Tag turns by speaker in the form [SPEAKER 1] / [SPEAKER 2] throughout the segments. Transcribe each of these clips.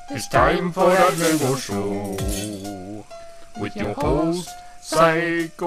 [SPEAKER 1] It's time for that Lego show with your host, SykoYoda.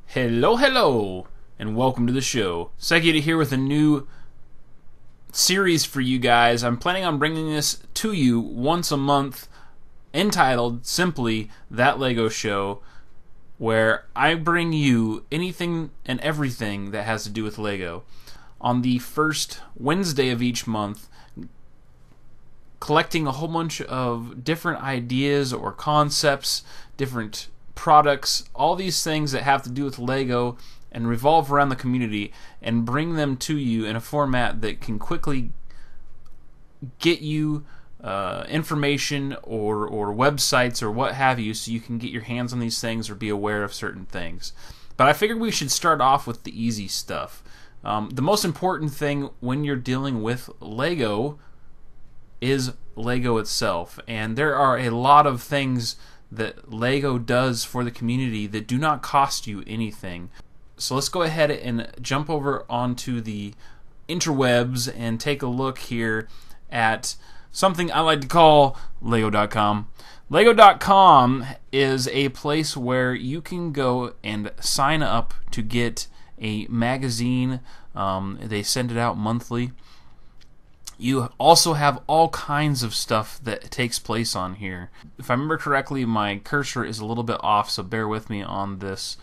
[SPEAKER 2] Hello, and welcome to the show. SykoYoda here with a new series for you guys. I'm planning on bringing this to you once a month, entitled simply That Lego Show, where I bring you anything and everything that has to do with Lego. On the first Wednesday of each month, collecting a whole bunch of different ideas or concepts, different products, all these things that have to do with Lego and revolve around the community, and bring them to you in a format that can quickly get you information or websites or what have you, so you can get your hands on these things or be aware of certain things. But I figured we should start off with the easy stuff. The most important thing when you're dealing with Lego is Lego itself, and there are a lot of things that Lego does for the community that do not cost you anything. So let's go ahead and jump over onto the interwebs and take a look here at something I like to call Lego.com. Lego.com is a place where you can go and sign up to get a magazine. They send it out monthly. You also have all kinds of stuff that takes place on here. If I remember correctly, my cursor is a little bit off, so bear with me on this.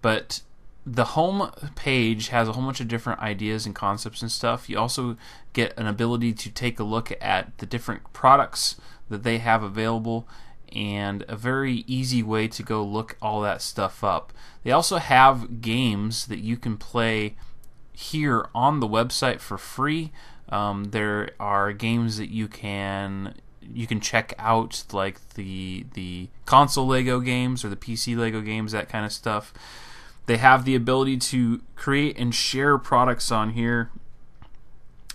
[SPEAKER 2] But the home page has a whole bunch of different ideas and concepts and stuff. You also get an ability to take a look at the different products that they have available, and a very easy way to go look all that stuff up. They also have games that you can play here on the website for free. There are games that you can check out, like the console Lego games or the PC Lego games, that kind of stuff. They have the ability to create and share products on here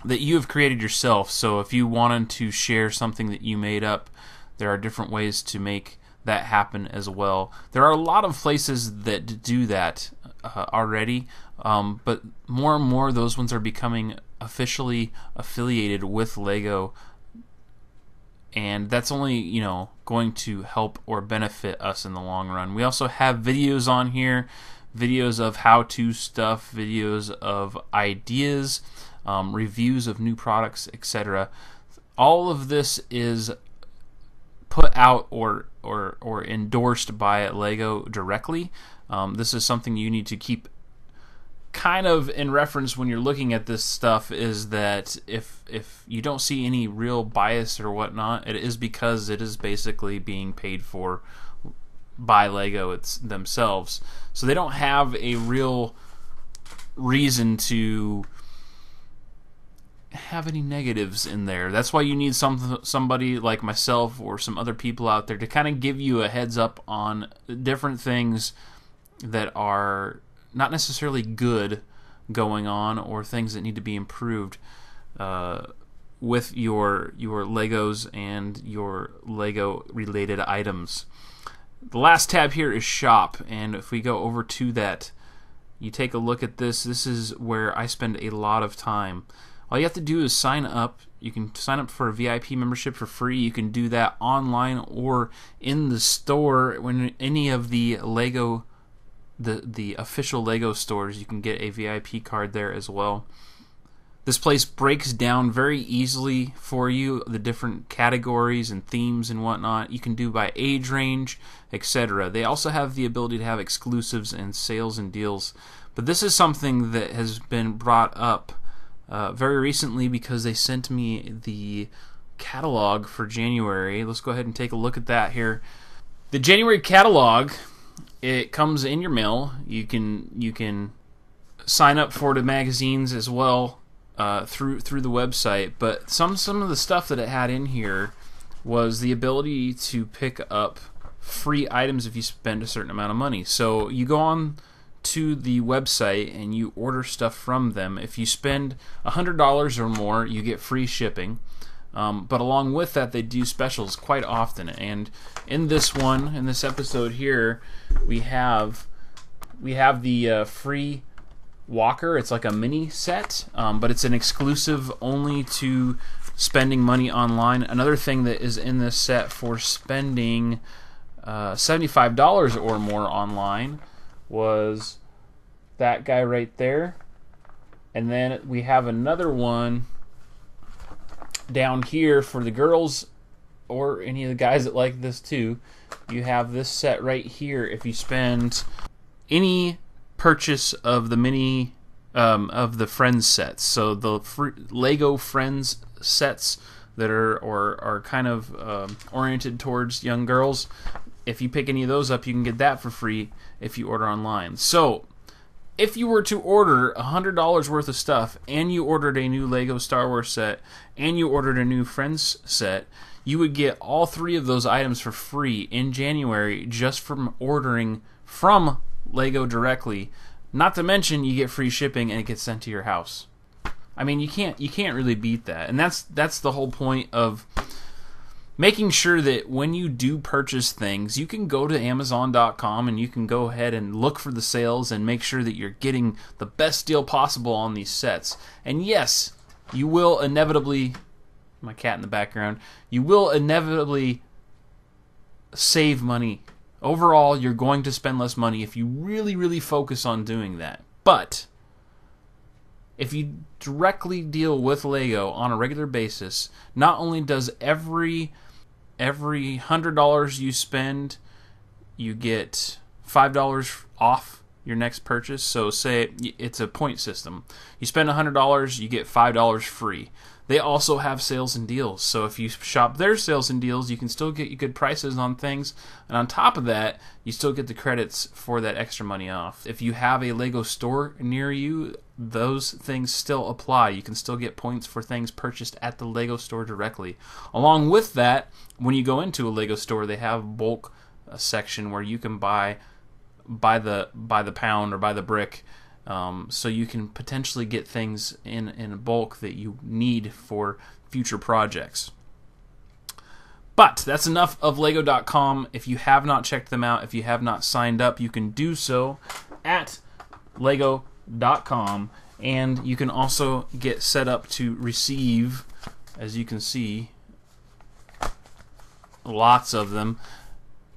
[SPEAKER 2] that you have created yourself. So if you wanted to share something that you made up, there are different ways to make that happen as well. There are a lot of places that do that already, but more and more those ones are becoming officially affiliated with Lego, and that's only going to help or benefit us in the long run. We also have videos on here, videos of how-to stuff, videos of ideas, reviews of new products, etc. All of this is put out or endorsed by Lego directly. This is something you need to keep kind of in reference when you're looking at this stuff, is that if you don't see any real bias or whatnot, it is because it is basically being paid for by Lego themselves. So they don't have a real reason to have any negatives in there. That's why you need somebody like myself or some other people out there to kind of give you a heads up on different things that are not necessarily good going on, or things that need to be improved with your Legos and your Lego related items. The last tab here is shop, and if we go over to that, you take a look at this. This is where I spend a lot of time. All you have to do is sign up. You can sign up for a VIP membership for free. You can do that online or in the store. When any of the Lego, the official Lego stores, you can get a VIP card there as well. This place breaks down very easily for you the different categories and themes and whatnot. You can do by age range, etc. They also have the ability to have exclusives and sales and deals. But this is something that has been brought up very recently, because they sent me the catalog for January. Let's go ahead and take a look at that here. The January catalog, it comes in your mail. You can sign up for the magazines as well through the website. But some of the stuff that it had in here was the ability to pick up free items if you spend a certain amount of money. So you go on to the website and you order stuff from them. If you spend $100 or more, you get free shipping. But along with that, they do specials quite often. And in this episode here, we have the free walker. It's like a mini set, but it's an exclusive only to spending money online. Another thing that is in this set for spending $75 or more online was that guy right there. And then we have another one down here for the girls or any of the guys that like this too. You have this set right here. If you spend any purchase of the mini of the Friends sets, so the Lego Friends sets that are kind of oriented towards young girls, if you pick any of those up, you can get that for free if you order online. So if you were to order $100 worth of stuff and you ordered a new Lego Star Wars set and you ordered a new Friends set, you would get all three of those items for free in January just from ordering from Lego directly. Not to mention you get free shipping and it gets sent to your house. I mean, you can't really beat that. And that's the whole point of making sure that when you do purchase things, you can go to Amazon.com and you can go ahead and look for the sales and make sure that you're getting the best deal possible on these sets. And yes, you will inevitably, my cat in the background, you will inevitably save money. Overall, you're going to spend less money if you really, really focus on doing that. But if you directly deal with Lego on a regular basis, not only does every $100 you spend, you get $5 off your next purchase. So say it's a point system. You spend $100, you get $5 free. They also have sales and deals. So if you shop their sales and deals, you can still get good prices on things. And on top of that, you still get the credits for that extra money off. If you have a Lego store near you, those things still apply. You can still get points for things purchased at the Lego store directly. Along with that, when you go into a Lego store, they have bulk section where you can buy by the pound or by the brick. So you can potentially get things in bulk that you need for future projects. But that's enough of Lego.com. If you have not checked them out, if you have not signed up, you can do so at Lego.com. And you can also get set up to receive, as you can see, lots of them,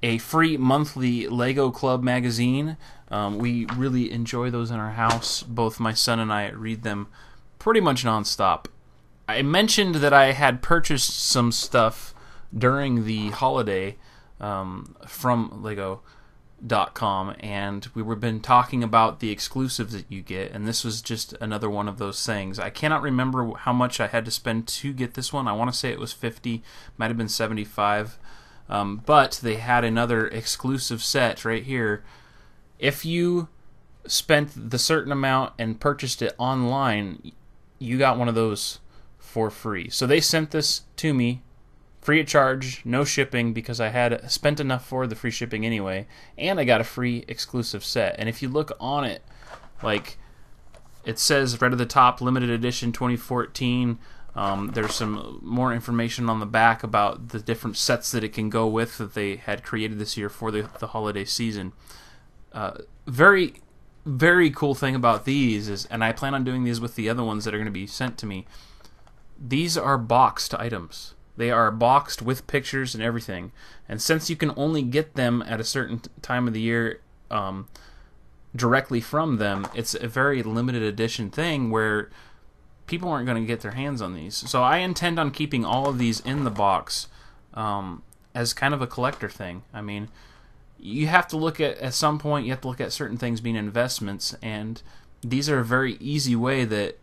[SPEAKER 2] a free monthly Lego Club magazine. We really enjoy those in our house. Both my son and I read them pretty much nonstop. I mentioned that I had purchased some stuff during the holiday from Lego.com, and we've been talking about the exclusives that you get, and this was just another one of those things. I cannot remember how much I had to spend to get this one. I want to say it was $50, might have been $75. But they had another exclusive set right here. If you spent the certain amount and purchased it online, you got one of those for free. So they sent this to me free of charge, no shipping, because I had spent enough for the free shipping anyway, and I got a free exclusive set. And if you look on it, like it says right at the top, limited edition 2014. There's some more information on the back about the different sets that it can go with that they had created this year for the holiday season. Very, very cool thing about these is, and I plan on doing these with the other ones that are going to be sent to me, these are boxed items. They are boxed with pictures and everything. And since you can only get them at a certain time of the year directly from them, it's a very limited edition thing where people aren't going to get their hands on these. So I intend on keeping all of these in the box as kind of a collector thing. I mean, you have to look at some point, you have to look at certain things being investments, and these are a very easy way that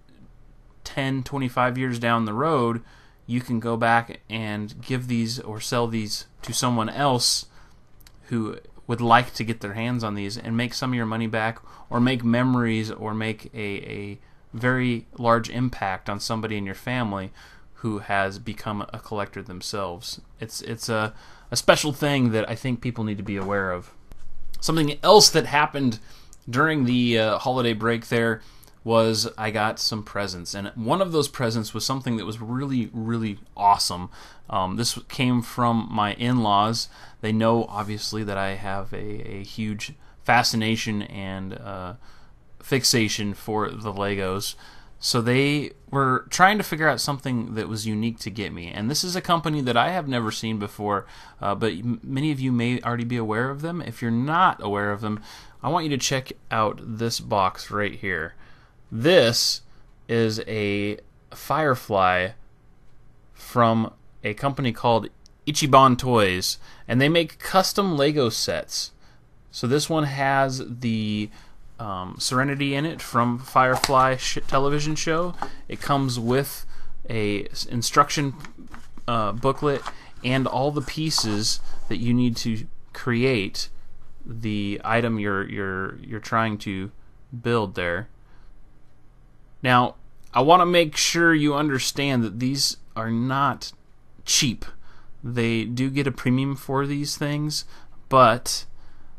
[SPEAKER 2] 10, 25 years down the road, you can go back and give these or sell these to someone else who would like to get their hands on these and make some of your money back, or make memories, or make a very large impact on somebody in your family who has become a collector themselves. It's a special thing that I think people need to be aware of. Something else that happened during the holiday break there was I got some presents, and one of those presents was something that was really, really awesome. This came from my in-laws. They know, obviously, that I have a huge fascination and fixation for the Legos. So they were trying to figure out something that was unique to get me. And this is a company that I have never seen before, but many of you may already be aware of them. If you're not aware of them, I want you to check out this box right here. This is a Firefly from a company called Ichiban Toys, and they make custom Lego sets. So this one has the Serenity in it from Firefly television show. It comes with a instruction booklet and all the pieces that you need to create the item you're trying to build there. Now, I want to make sure you understand that these are not cheap. They do get a premium for these things, but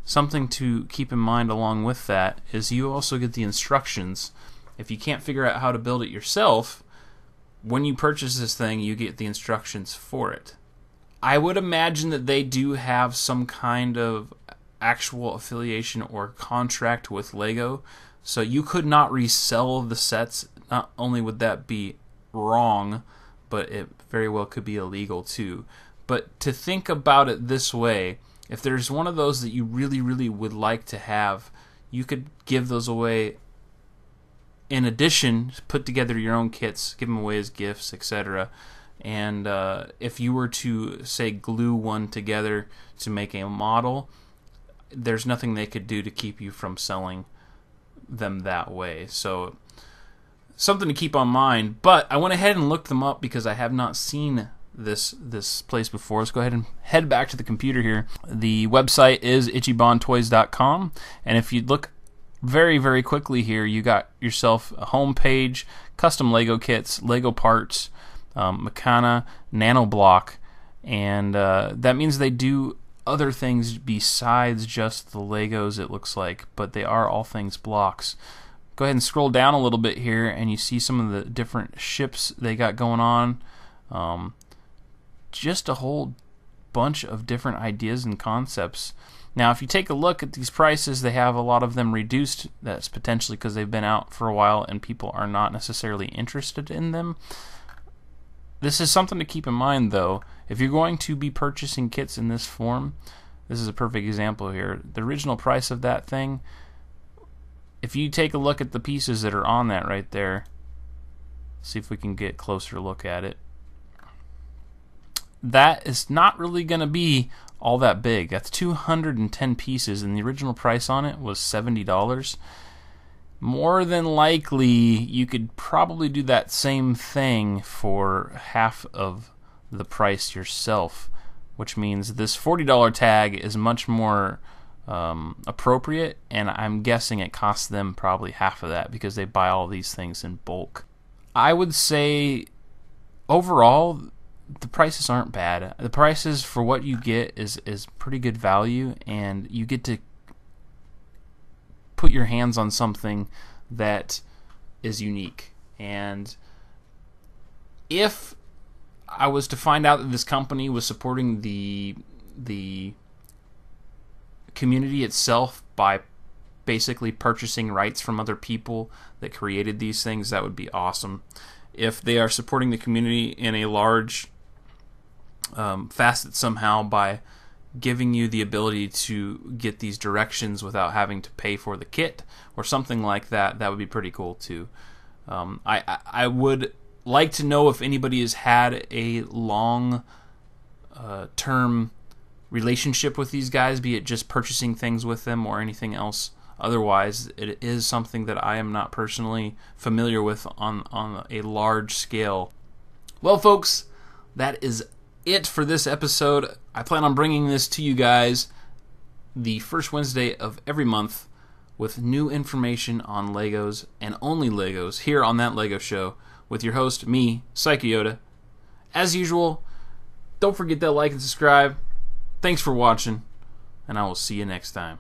[SPEAKER 2] something to keep in mind along with that is you also get the instructions. If you can't figure out how to build it yourself, when you purchase this thing, you get the instructions for it. I would imagine that they do have some kind of actual affiliation or contract with Lego, so you could not resell the sets. Not only would that be wrong, but it very well could be illegal too. But to think about it this way, if there's one of those that you really, really would like to have, you could give those away. In addition, put together your own kits, give them away as gifts, etc. And if you were to, say, glue one together to make a model, there's nothing they could do to keep you from selling them that way. So something to keep on mind. But I went ahead and looked them up because I have not seen this place before. Let's go ahead and head back to the computer here. The website is ichibantoys.com, and if you look very, very quickly here, you got yourself a home page, custom Lego kits, Lego parts, Meccana, Nanoblock, and that means they do other things besides just the Legos, it looks like, but they are all things blocks. Go ahead and scroll down a little bit here, and you see some of the different ships they got going on. Just a whole bunch of different ideas and concepts. Now, if you take a look at these prices, they have a lot of them reduced. That's potentially because they've been out for a while and people are not necessarily interested in them. This is something to keep in mind, though. If you're going to be purchasing kits in this form, this is a perfect example here. The original price of that thing, if you take a look at the pieces that are on that right there, see if we can get a closer look at it. That is not really going to be all that big. That's 210 pieces, and the original price on it was $70. More than likely, you could probably do that same thing for half of the price yourself, which means this $40 tag is much more appropriate, and I'm guessing it costs them probably half of that because they buy all these things in bulk. I would say overall, the prices aren't bad. The prices for what you get is pretty good value, and you get to put your hands on something that is unique. And if I was to find out that this company was supporting the community itself by basically purchasing rights from other people that created these things, that would be awesome. If they are supporting the community in a large facet somehow by giving you the ability to get these directions without having to pay for the kit or something like that, that would be pretty cool too. I would like to know if anybody has had a long term relationship with these guys, be it just purchasing things with them or anything else. Otherwise, it is something that I am not personally familiar with on a large scale. Well, folks, that is it for this episode. I plan on bringing this to you guys the first Wednesday of every month with new information on Legos and only Legos here on That Lego Show with your host, me, SykoYoda. As usual, don't forget to like and subscribe. Thanks for watching, and I will see you next time.